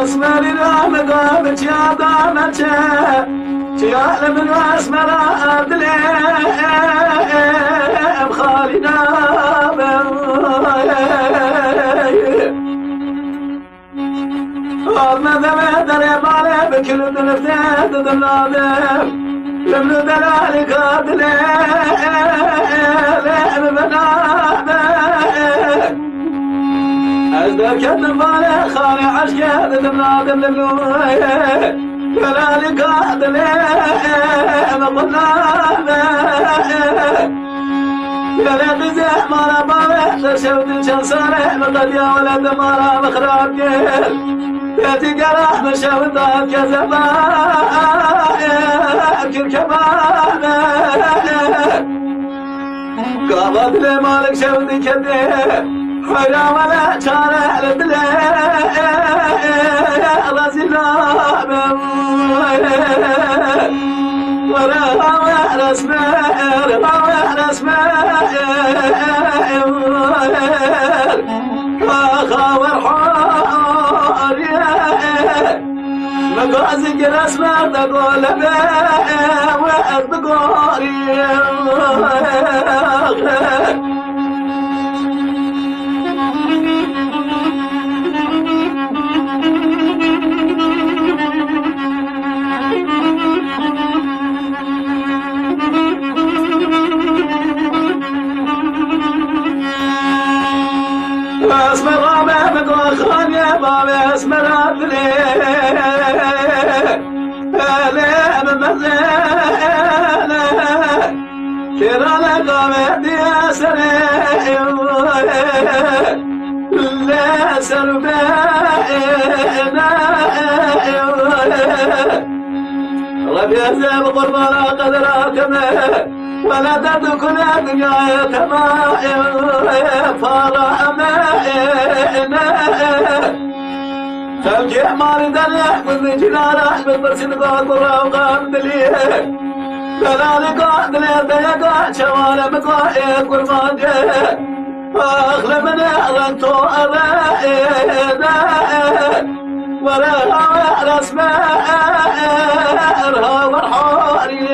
اسمري رامقام تيادا مچه تيال من اسمر ادلي بخالنا ما ذا دري بالي بكل دنفتي دلادم لمن دلالي قادلي لعب بنامه ازدك النفالي خالي عشقي دلادم للوية دلالي قادلي بنامه يا ليت زح مالا بالي تشوت شان صالح مقد يا ولد مالا مخراب جيل ياتي قرح مشاوي ضاد كذبا ابكر كبابه قابض لي مالك شودي كدي حيرا ولا شارع لدلي راسي نابه ولا وحر اسمر وحر اسمر خاور حوري مقازي الاسمر تقول به وحر بقوري اسمر رابع بقول خان يا بابا اسمر عدلي ليه بمزينه كيرانا قامت يا سريع لا سربينا ربي يزيب قربانا قدراتنا ولا تدكن الدنيا تمائم فرح مائنا تبكي حمار دليح من جنار أحمد برسل قاطرة وقام دليه دلالي قاعد ليه ديقا شوارع مقاعد قربان جيه أخلى من أغلطو أرائنا وراها رسمة أرها مرحوري